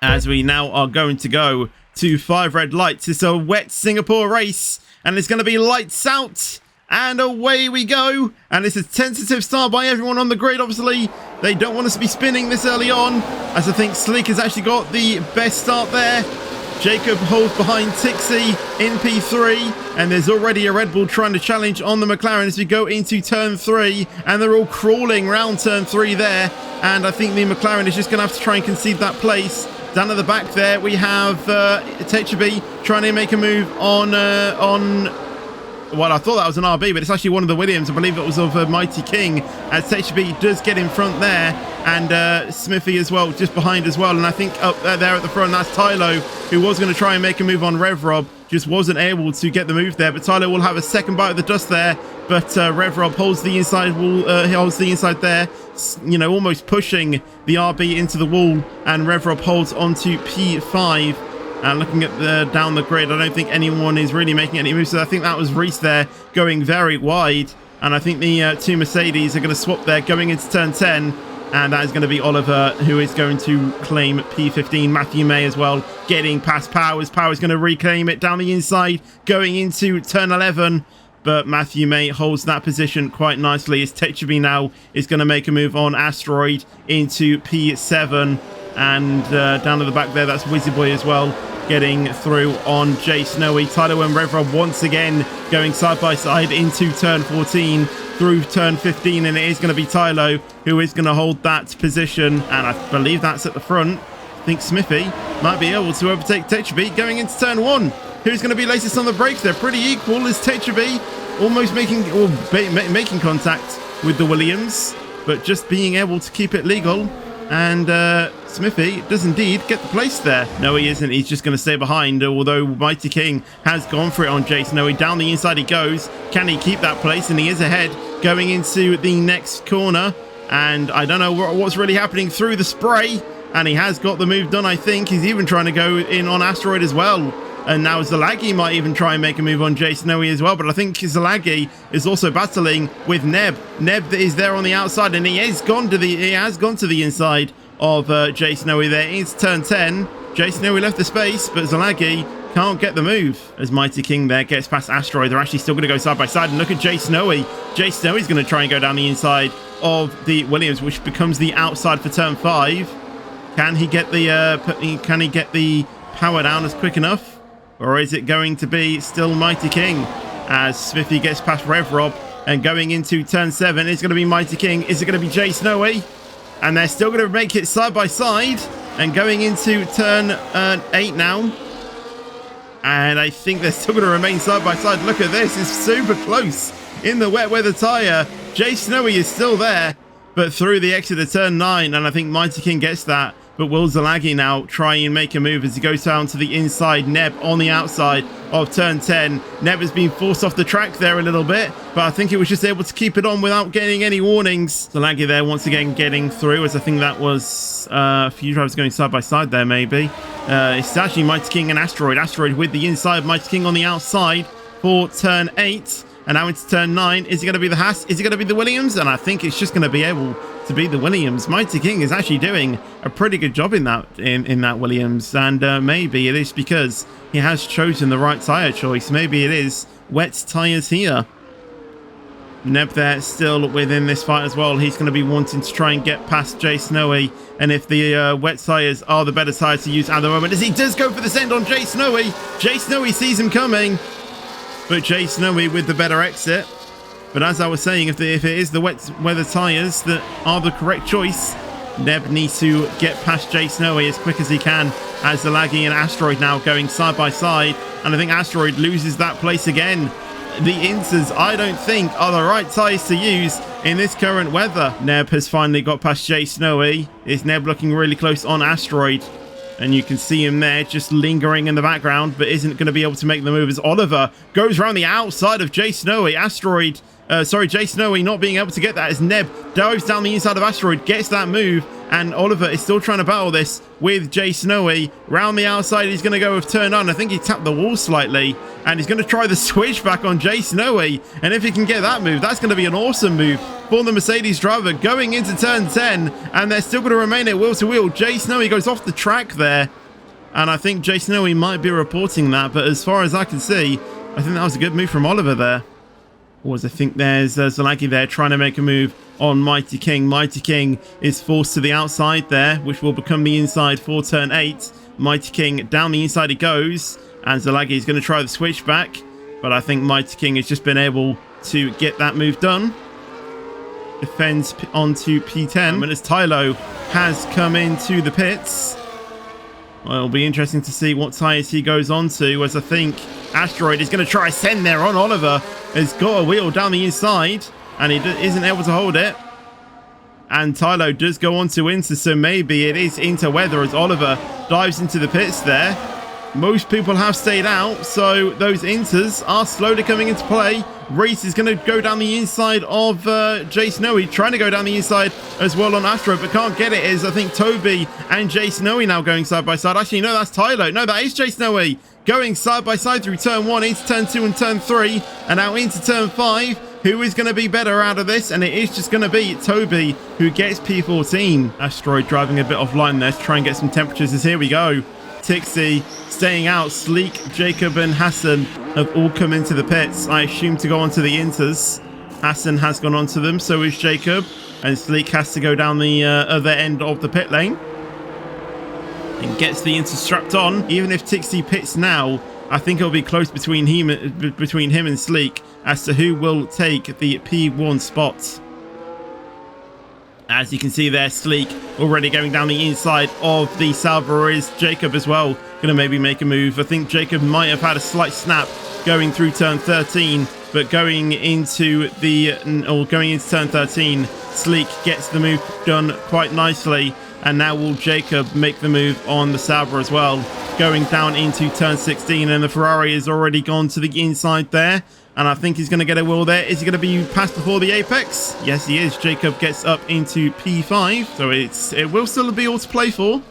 as we now are going to go to 5 red lights. It's a wet Singapore race, and it's going to be lights out, and away we go. And it's a tentative start by everyone on the grid. Obviously, they don't want us to be spinning this early on, as I think Slick has actually got the best start there. Jacob holds behind Tixie in P3, and there's already a Red Bull trying to challenge on the McLaren as we go into turn 3, and they're all crawling round turn 3 there, and I think the McLaren is just going to have to try and concede that place. Down at the back there, we have Techaby trying to make a move on well, I thought that was an RB, but it's actually one of the Williams. I believe it was of Mighty King, as Techaby does get in front there, and Smithy as well, just behind as well. And I think up there at the front, that's Tylo, who was going to try and make a move on Rev Rob, just wasn't able to get the move there. But Tylo will have a second bite of the dust there, but Rev Rob holds the inside wall, he holds the inside there, you know, almost pushing the RB into the wall, and Rev Rob holds onto P5. And looking at down the grid, I don't think anyone is really making any moves. So I think that was Reese there going very wide. And I think the two Mercedes are going to swap there going into turn 10. And that is going to be Oliver, who is going to claim P15. Matthew May as well, getting past Powers. Powers going to reclaim it down the inside, going into turn 11. But Matthew May holds that position quite nicely, as Techaby now is going to make a move on Asteroid into P7. And down at the back there, that's Wizzy Boy as well, getting through on Jay Snowy. Tyler and Rev Rob once again going side by side into turn 14 through turn 15, and it is going to be Tylo who is going to hold that position, and I believe that's at the front. I think Smithy might be able to overtake Techaby going into turn 1. Who's going to be latest on the brakes? They're pretty equal, as Techaby almost making contact with the Williams, but just being able to keep it legal. And Smithy does indeed get the place there. No, he isn't. He's just going to stay behind, although Mighty King has gone for it on Jay Snowy. Down the inside he goes. Can he keep that place? And he is ahead going into the next corner. And I don't know what's really happening through the spray. And he has got the move done, I think. He's even trying to go in on Asteroid as well. And now Zalagi might even try and make a move on Jay Snowy as well. But I think Zalagi is also battling with Neb. Neb is there on the outside, and he has gone to the inside of Jay Snowy there. It's turn 10. Jay Snowy left the space, but Zalagi can't get the move. As Mighty King there gets past Asteroid, they're actually still going to go side by side. And look at Jay Snowy. Jay Snowy's going to try and go down the inside of the Williams, which becomes the outside for turn 5. Can he get the power down as quick enough? Or is it going to be still Mighty King as Smithy gets past Rev Rob, and going into turn 7 is going to be Mighty King. Is it going to be Jay Snowy? And they're still going to make it side by side, and going into turn 8 now. And I think they're still going to remain side by side. Look at this, it's super close in the wet weather tyre. Jay Snowy is still there, but through the exit of turn 9, and I think Mighty King gets that. But will Zalagi now try and make a move as he goes down to the inside? Neb on the outside of turn 10. Neb has been forced off the track there a little bit, but I think he was just able to keep it on without getting any warnings. Zalagi there once again getting through, as I think that was a few drivers going side by side there maybe. It's actually Mighty King and Asteroid. Asteroid with the inside, Mighty King on the outside for turn 8. And now into turn 9. Is it going to be the Haas? Is it going to be the Williams? And I think it's just going to be able to be the Williams. Mighty King is actually doing a pretty good job in that Williams. And maybe it is because he has chosen the right tyre choice. Maybe it is wet tyres here. Neb there still within this fight as well. He's going to be wanting to try and get past Jay Snowy. And if the wet tyres are the better tyres to use at the moment, as he does go for this end on Jay Snowy. Jay Snowy sees him coming. But Jay Snowy with the better exit. But as I was saying, if it is the wet weather tyres that are the correct choice, Neb needs to get past Jay Snowy as quick as he can, as Zalagi and Asteroid now going side by side. And I think Asteroid loses that place again. The Inters, I don't think, are the right tyres to use in this current weather. Neb has finally got past Jay Snowy. Is Neb looking really close on Asteroid? And you can see him there just lingering in the background, but isn't going to be able to make the move as Oliver goes around the outside of Jay Snowy. Jay Snowy not being able to get that as Neb dives down the inside of Asteroid, gets that move, and Oliver is still trying to battle this with Jay Snowy. Round the outside, he's going to go with turn on. I think he tapped the wall slightly, and he's going to try the switch back on Jay Snowy. And if he can get that move, that's going to be an awesome move for the Mercedes driver going into turn 10. And they're still going to remain at wheel to wheel. Jay Snowy goes off the track there, and I think Jay Snowy might be reporting that. But as far as I can see, I think that was a good move from Oliver there. Whereas I think there's Zalagi there trying to make a move on Mighty King. Mighty King is forced to the outside there, which will become the inside for turn 8. Mighty King down the inside he goes, and Zalagi is going to try the switch back, but I think Mighty King has just been able to get that move done. Defends onto P10, and as Tylo has come into the pits, well, it'll be interesting to see what tyres he goes on to, as I think Asteroid is going to try a send there on Oliver. Has got a wheel down the inside, and he isn't able to hold it. And Tylo does go on to Inter, so maybe it is into weather as Oliver dives into the pits there. Most people have stayed out, so those Inters are slowly coming into play. Reese is going to go down the inside of Jay Snowy, trying to go down the inside as well on Astro, but can't get it. Is I think Toby and Jay Snowy now going side by side. Actually, no, that's Tylo. No, that is Jay Snowy going side by side through turn 1 into turn 2 and turn 3, and now into turn 5. Who is going to be better out of this? And it is just going to be Toby who gets P14. Asteroid driving a bit offline there to try and get some temperatures as here we go. Tixie staying out. Sleek, Jacob and Hassan have all come into the pits, I assume to go onto the Inters. Hassan has gone onto them, so is Jacob, and Sleek has to go down the other end of the pit lane and gets the Inter strapped on. Even if Tixie pits now, I think it'll be close between him and Sleek as to who will take the P1 spot. As you can see there, Sleek already going down the inside of the Salvador. Is Jacob as well going to maybe make a move? I think Jacob might have had a slight snap going through turn 13, but going into turn 13, Sleek gets the move done quite nicely. And now will Jacob make the move on the Salvador as well, going down into turn 16, and the Ferrari has already gone to the inside there. And I think he's going to get a wheel there. Is he going to be passed before the apex? Yes, he is. Jacob gets up into P5. So it will still be all to play for,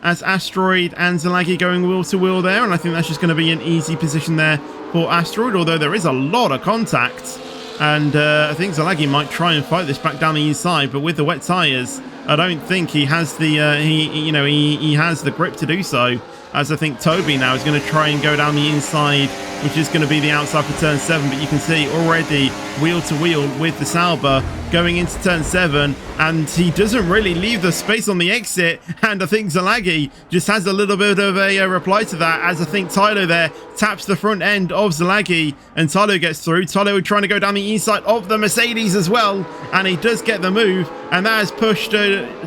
as Asteroid and Zalagi going wheel to wheel there. And I think that's just going to be an easy position there for Asteroid, although there is a lot of contact. And I think Zalagi might try and fight this back down the inside, but with the wet tyres, I don't think he has the he has the grip to do so. As I think Toby now is going to try and go down the inside, which is going to be the outside for turn 7. But you can see already wheel to wheel with the Sauber going into turn 7, and he doesn't really leave the space on the exit. And I think Zalagi just has a little bit of a reply to that, as I think Tylo there taps the front end of Zalagi, and Tylo gets through. Tylo trying to go down the inside of the Mercedes as well, and he does get the move, and that has pushed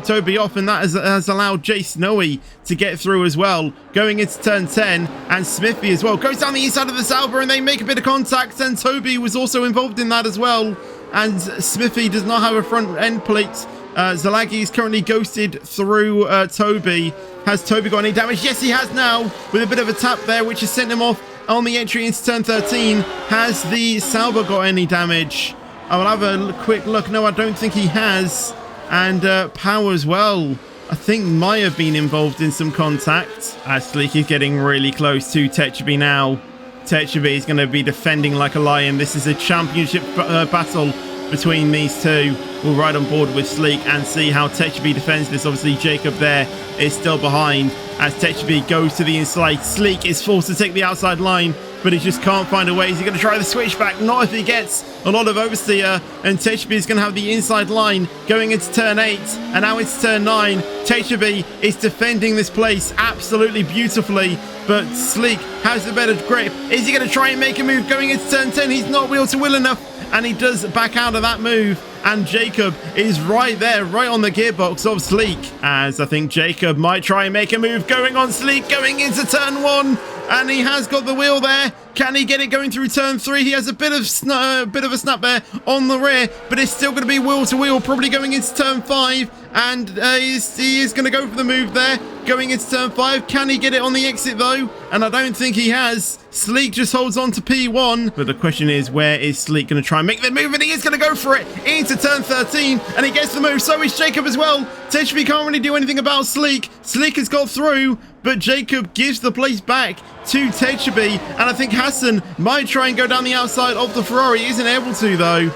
Toby off, and that has allowed Jay Snowy to get through as well, going into turn 10. And Smithy as well goes down the inside of the Sauber, and they make a bit of contact, and Toby was also involved in that as well. And Smithy does not have a front end plate. Zalagi is currently ghosted through Toby. Has Toby got any damage? Yes, he has now, with a bit of a tap there, which has sent him off on the entry into turn 13. Has the Sauber got any damage? I will have a quick look. No, I don't think he has. And Power as well, I think, might have been involved in some contact. As Sleek is getting really close to Techaby now. Techaby is going to be defending like a lion. This is a championship battle between these two. We'll ride on board with Sleek and see how Techaby defends this. Obviously, Jacob there is still behind as Techaby goes to the inside. Sleek is forced to take the outside line, but he just can't find a way. Is he going to try the switchback? Not if he gets a lot of oversteer. And Techaby is going to have the inside line going into turn 8. And now it's turn 9. Techaby is defending this place absolutely beautifully, but Sleek has a better grip. Is he going to try and make a move going into turn 10? He's not wheel to wheel enough, and he does back out of that move. And Jacob is right there, right on the gearbox of Sleek, as I think Jacob might try and make a move going on Sleek going into turn 1. and he has got the wheel there. Can he get it going through turn 3? He has a bit of a snap there on the rear, but it's still going to be wheel to wheel, probably going into turn 5, and he is going to go for the move there, going into turn 5. Can he get it on the exit though? And I don't think he has. Sleek just holds on to P1, but the question is, where is Sleek going to try and make the move? And he is going to go for it into turn 13, and he gets the move. So is Jacob as well. Techby can't really do anything about Sleek. Sleek has got through, but Jacob gives the place back to Techby, and I think Hassan might try and go down the outside of the Ferrari. He isn't able to though.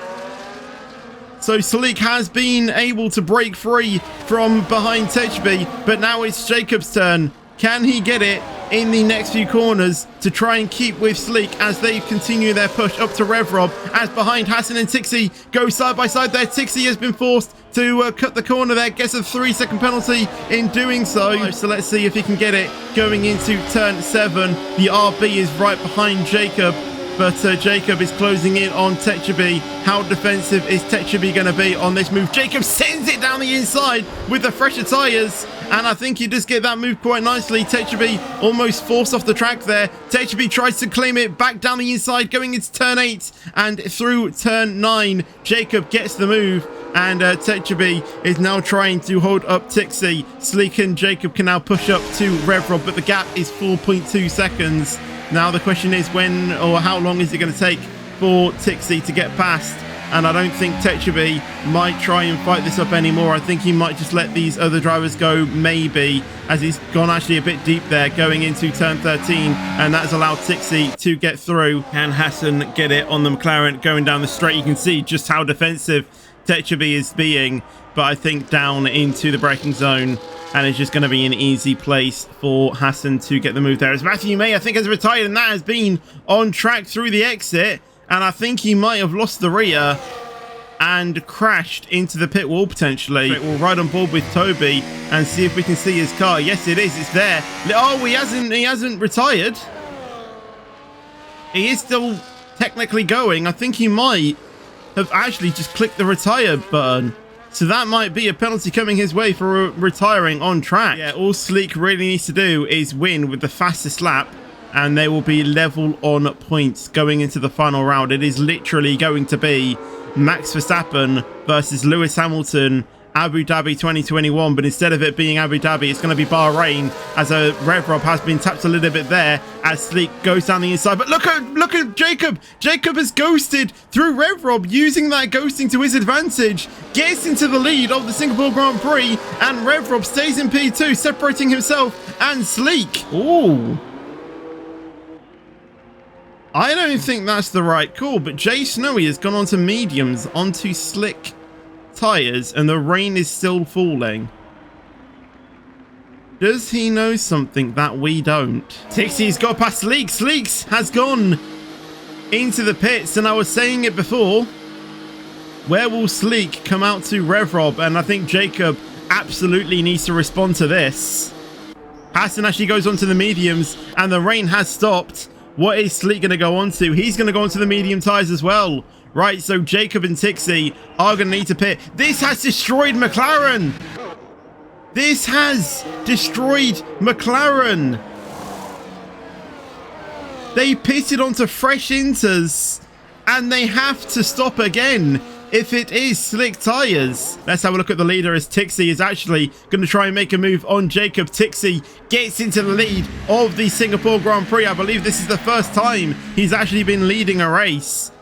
So Sleek has been able to break free from behind Techby, but now it's Jacob's turn. Can he get it in the next few corners to try and keep with Sleek as they continue their push up to Revrob, as behind Hassan and Tixie go side by side there. Tixie has been forced to cut the corner there, gets a 3-second penalty in doing so. So let's see if he can get it going into turn 7. The RB is right behind Jacob, but Jacob is closing in on Techby. How defensive is Techby going to be on this move? Jacob sends it down the inside with the fresher tyres, and I think he does get that move quite nicely. Techby almost forced off the track there. Techby tries to claim it back down the inside, going into turn 8 and through turn 9. Jacob gets the move, and Techby is now trying to hold up Tixie. Sleek and Jacob can now push up to Revrob, but the gap is 4.2 seconds. Now the question is, when or how long is it going to take for Tixie to get past? And I don't think Techby might try and fight this up anymore. I think he might just let these other drivers go, maybe, as he's gone actually a bit deep there going into turn 13, and that has allowed Tixie to get through. Can Hassan get it on the McLaren going down the straight? You can see just how defensive Techby is being, but I think down into the braking zone, and it's just going to be an easy place for Hassan to get the move there. As Matthew May, I think, has retired, and that has been on track through the exit, and I think he might have lost the rear and crashed into the pit wall potentially. We'll ride on board with Toby and see if we can see his car. Yes, it is. It's there. Oh, he hasn't retired. He is still technically going. I think he might have actually just clicked the retire button. So that might be a penalty coming his way for retiring on track. Yeah, all Sleek really needs to do is win with the fastest lap, and they will be level on points going into the final round. It is literally going to be Max Verstappen versus Lewis Hamilton, Abu Dhabi 2021, but instead of it being Abu Dhabi, it's going to be Bahrain, as a Revrob has been tapped a little bit there as Sleek goes down the inside. But look at Jacob. Jacob has ghosted through Revrob, using that ghosting to his advantage, gets into the lead of the Singapore Grand Prix, and Revrob stays in P2, separating himself and Sleek. Ooh. I don't think that's the right call, but Jay Snowy has gone onto mediums, onto slick tires, and the rain is still falling. Does he know something that we don't? Tixie's got past Sleek. Sleeks has gone into the pits, and I was saying it before. Where will Sleek come out to Revrob? And I think Jacob absolutely needs to respond to this. Hassan actually goes onto the mediums, and the rain has stopped. What is Sleek going to go on to? He's going to go onto the medium tires as well. Right, so Jacob and Tixie are going to need to pit. This has destroyed McLaren. This has destroyed McLaren. They pitted onto fresh inters, and they have to stop again if it is slick tires. Let's have a look at the leader, as Tixie is actually going to try and make a move on Jacob. Tixie gets into the lead of the Singapore Grand Prix. I believe this is the first time he's actually been leading a race.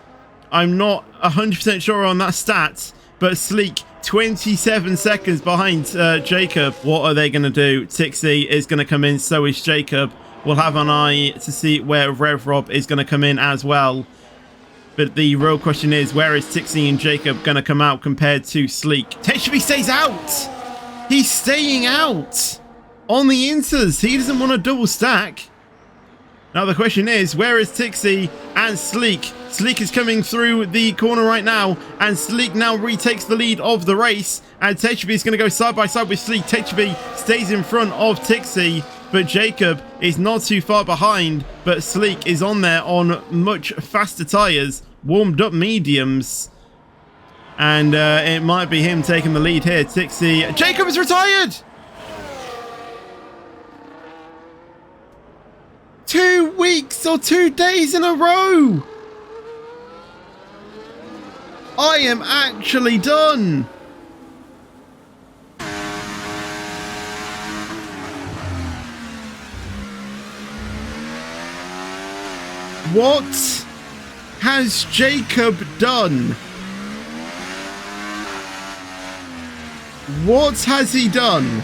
I'm not 100% sure on that stat, but Sleek 27 seconds behind Jacob. What are they going to do? Tixie is going to come in, so is Jacob. We'll have an eye to see where Revrob is going to come in as well. But the real question is, where is Tixie and Jacob going to come out compared to Sleek? Techby stays out. He's staying out on the inters. He doesn't want to double stack. Now the question is, where is Tixie and Sleek? Sleek is coming through the corner right now, and Sleek now retakes the lead of the race, and Techby is going to go side by side with Sleek. Techby stays in front of Tixie, but Jacob is not too far behind, but Sleek is on there on much faster tyres, warmed up mediums, and it might be him taking the lead here. Tixie, Jacob is retired! 2 weeks or 2 days in a row. I am actually done. What has Jacob done? What has he done?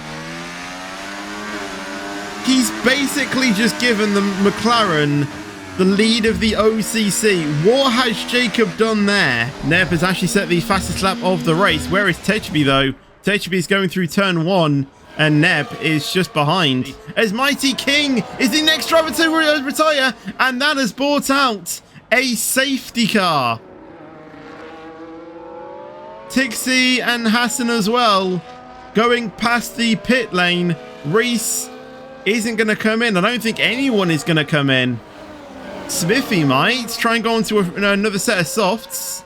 He's basically just given the McLaren the lead of the OCC. What has Jacob done there? Neb has actually set the fastest lap of the race. Where is Techeby though? Techeby is going through turn 1 and Neb is just behind. As Mighty King is the next driver to retire, and that has brought out a safety car. Tixie and Hassan as well going past the pit lane. Reese isn't going to come in. I don't think anyone is going to come in. Smithy might try and go into another set of softs,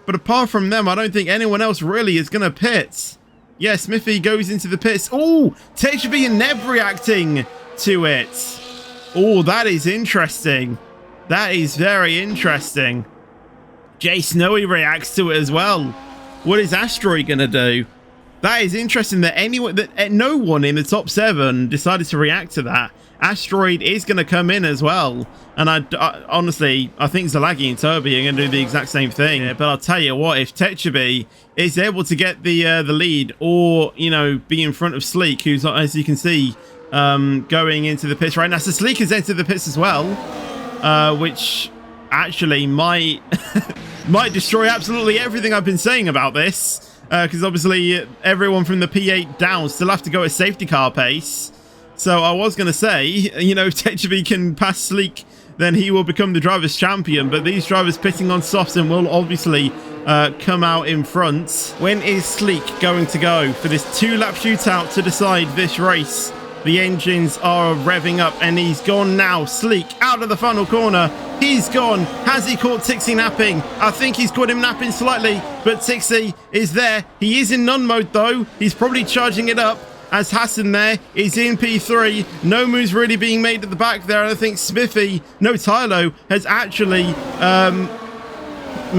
but apart from them, I don't think anyone else really is going to pit. Yeah, Smithy goes into the pits. Oh, Techeby and Neb reacting to it. Oh, that is interesting. That is very interesting. Jay Snowy reacts to it as well. What is Asteroid going to do? That is interesting that no one in the top 7 decided to react to that. Asteroid is going to come in as well. And I honestly, I think Zalagi and Toby are going to do the exact same thing. Yeah, but I'll tell you what, if Techeby is able to get the lead, or, you know, be in front of Sleek, who's, as you can see, going into the pits right now. So Sleek has entered the pits as well, which actually might might destroy absolutely everything I've been saying about this. Because obviously everyone from the P8 down still have to go at safety car pace. So I was going to say, you know, if Techeby can pass Sleek, then he will become the driver's champion. But these drivers pitting on softs and will obviously come out in front. When is Sleek going to go for this 2-lap shootout to decide this race? The engines are revving up and he's gone now. Sleek out of the final corner. He's gone. Has he caught Tixie napping? I think he's caught him napping slightly, but Tixie is there. He is in none mode though. He's probably charging it up. As Hassan there is in P3. No moves really being made at the back there. I think Smithy, no, Tylo has actually,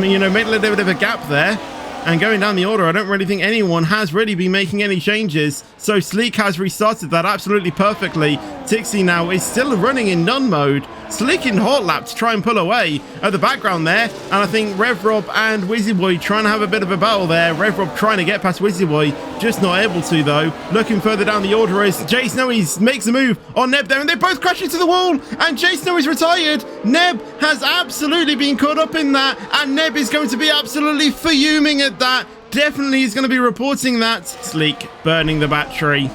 you know, made a little bit of a gap there. And going down the order, I don't really think anyone has really been making any changes. So Sleek has restarted that absolutely perfectly. Tixie now is still running in none mode. Sleek in hot lap to try and pull away at the background there. And I think RevRob and Wizzyboy trying to have a bit of a battle there. RevRob trying to get past Wizzyboy, just not able to though. Looking further down the order is Jay Snowy makes a move on Neb there, and they both crash into the wall. And Jay Snowy's retired. Neb has absolutely been caught up in that, and Neb is going to be absolutely fuming at that. Definitely is going to be reporting that. Sleek burning the battery.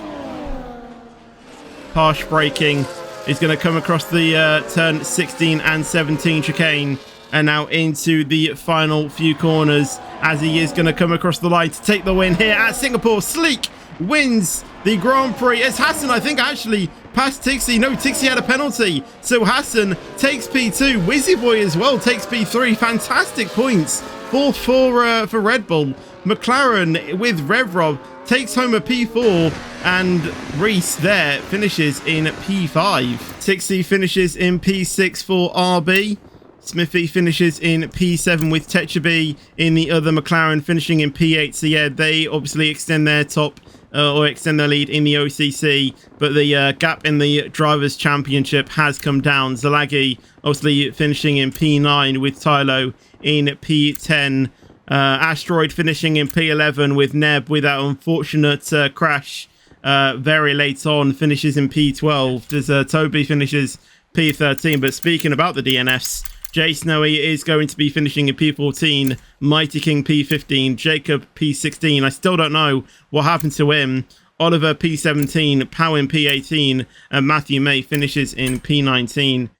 Harsh braking is going to come across the turn 16 and 17 chicane, and now into the final few corners as he is going to come across the line to take the win here at Singapore. Sleek wins the Grand Prix as Hassan, I think, actually passed Tixie. No, Tixie had a penalty, so Hassan takes P2. Wizzyboy as well takes P3. Fantastic points for Red Bull. McLaren with RevRob takes home a P4, and Reese there finishes in P5. Tixie finishes in P6 for RB. Smithy finishes in P7 with Techeby in the other McLaren finishing in P8. So yeah, they obviously extend their top or extend their lead in the OCC, but the gap in the Drivers' Championship has come down. Zalagi obviously finishing in P9 with Tylo in P10. Asteroid finishing in P11 with Neb with that unfortunate crash very late on, finishes in P12 as Toby finishes P13. But speaking about the DNFs, Jay Snowy is going to be finishing in P14, Mighty King P15, Jacob P16. I still don't know what happened to him. Oliver P17, Pow in P18, and Matthew May finishes in P19.